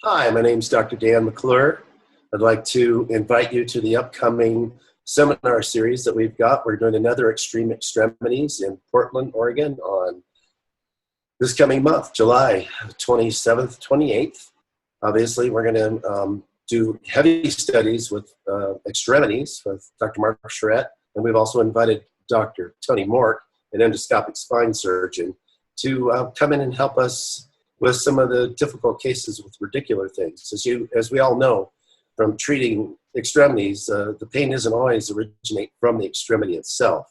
Hi, my name is Dr. Dan McClure. I'd like to invite you to the upcoming seminar series that we've got. We're doing another Extreme Extremities in Portland, Oregon on this coming month, July 27th, 28th. Obviously, we're going to do heavy studies with extremities with Dr. Mark Charette, and we've also invited Dr. Tony Mort, an endoscopic spine surgeon, to come in and help us with some of the difficult cases with radicular things. As we all know from treating extremities, the pain doesn't always originate from the extremity itself.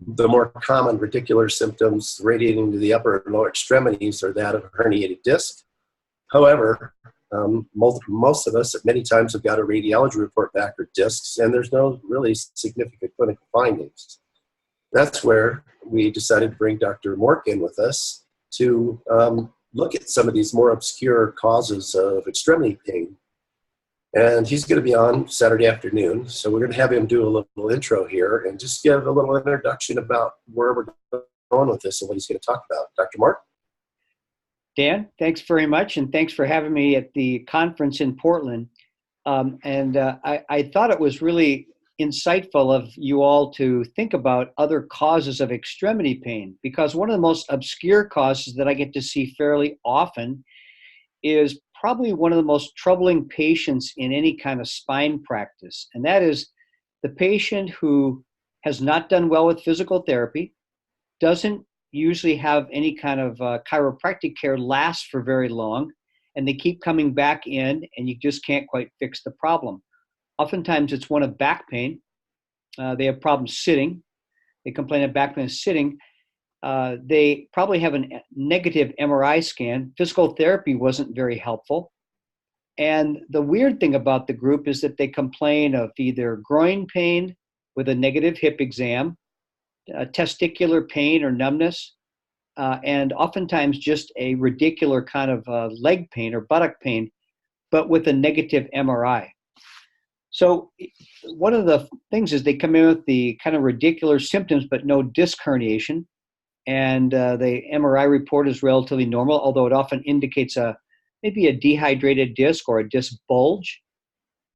The more common radicular symptoms radiating to the upper and lower extremities are that of a herniated disc. However, most of us at many times have got a radiology report back for discs, and there's no really significant clinical findings. That's where we decided to bring Dr. Mork in with us to look at some of these more obscure causes of extremity pain. And he's going to be on Saturday afternoon, so we're going to have him do a little intro here and just give a little introduction about where we're going with this and what he's going to talk about. Dr. Mark? Dan, thanks very much, and thanks for having me at the conference in Portland. I thought it was really insightful of you all to think about other causes of extremity pain, because one of the most obscure causes that I get to see fairly often is probably one of the most troubling patients in any kind of spine practice, and that is the patient who has not done well with physical therapy, doesn't usually have any kind of chiropractic care last for very long, and they keep coming back in and you just can't quite fix the problem. Oftentimes it's one of back pain. They have problems sitting. They complain of back pain sitting. They probably have a negative MRI scan. Physical therapy wasn't very helpful. And the weird thing about the group is that they complain of either groin pain with a negative hip exam, testicular pain or numbness, and oftentimes just a radicular kind of leg pain or buttock pain, but with a negative MRI. So one of the things is they come in with the kind of radicular symptoms, but no disc herniation. And the MRI report is relatively normal, although it often indicates maybe a dehydrated disc or a disc bulge.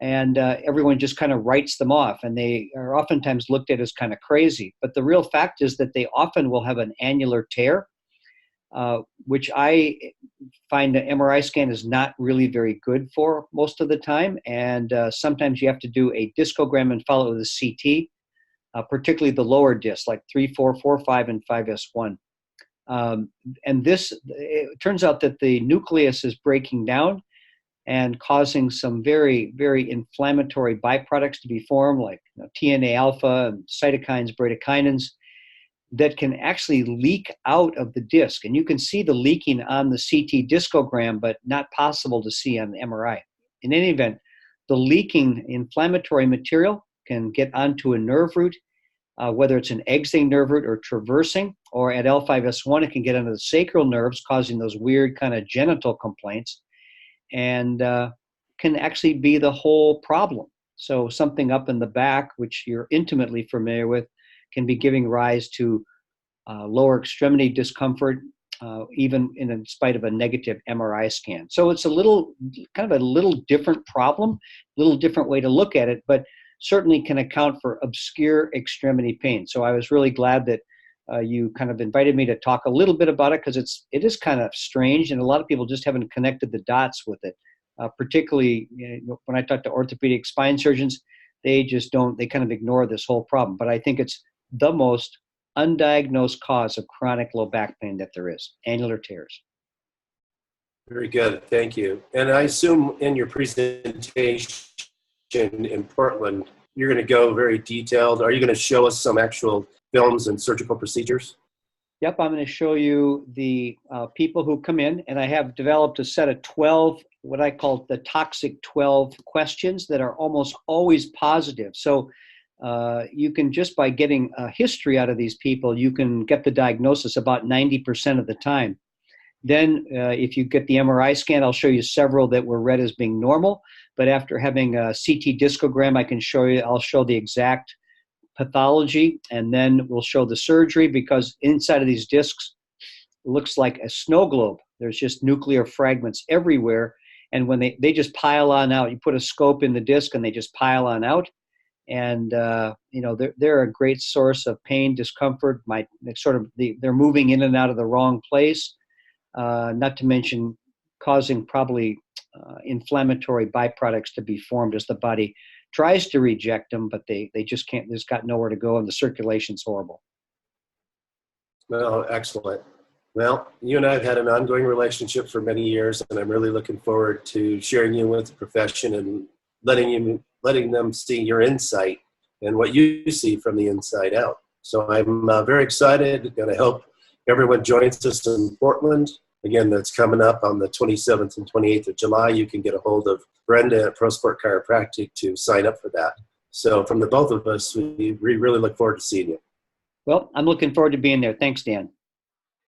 And everyone just kind of writes them off, and they are oftentimes looked at as kind of crazy. But the real fact is that they often will have an annular tear, which I find the MRI scan is not really very good for most of the time. And sometimes you have to do a discogram and follow it with a CT, particularly the lower disc, like 3, 4, 4, 5, and 5S1. And this, it turns out that the nucleus is breaking down and causing some very, very inflammatory byproducts to be formed, like TNA alpha and cytokines, bradykinins, that can actually leak out of the disc. And you can see the leaking on the CT discogram, but not possible to see on the MRI. In any event, the leaking inflammatory material can get onto a nerve root, whether it's an exiting nerve root or traversing, or at L5S1, it can get into the sacral nerves, causing those weird kind of genital complaints, and can actually be the whole problem. So something up in the back, which you're intimately familiar with, can be giving rise to lower extremity discomfort, even in spite of a negative MRI scan. So it's kind of a little different problem, a little different way to look at it, but certainly can account for obscure extremity pain. So I was really glad that you kind of invited me to talk a little bit about it, because it is kind of strange, and a lot of people just haven't connected the dots with it. Particularly when I talk to orthopedic spine surgeons, they kind of ignore this whole problem. But I think it's the most undiagnosed cause of chronic low back pain that there is, annular tears. Very good, thank you. And I assume in your presentation in Portland, you're going to go very detailed. Are you going to show us some actual films and surgical procedures? Yep, I'm going to show you the people who come in, and I have developed a set of 12, what I call the toxic 12 questions that are almost always positive. So you can, just by getting a history out of these people, you can get the diagnosis about 90% of the time. Then if you get the MRI scan, I'll show you several that were read as being normal. But after having a CT discogram, I'll show the exact pathology, and then we'll show the surgery, because inside of these discs, it looks like a snow globe. There's just nuclear fragments everywhere, And when they just pile on out, you put a scope in the disc and they just pile on out. And, they're a great source of pain, discomfort, they're moving in and out of the wrong place, not to mention causing probably inflammatory byproducts to be formed as the body tries to reject them, but they just can't, there's got nowhere to go and the circulation's horrible. Well, excellent. Well, you and I have had an ongoing relationship for many years, and I'm really looking forward to sharing you with the profession and letting them see your insight and what you see from the inside out. So I'm very excited, and I hope everyone joins us in Portland. Again, that's coming up on the 27th and 28th of July. You can get a hold of Brenda at Prosport Chiropractic to sign up for that. So from the both of us, we really look forward to seeing you. Well, I'm looking forward to being there. Thanks, Dan.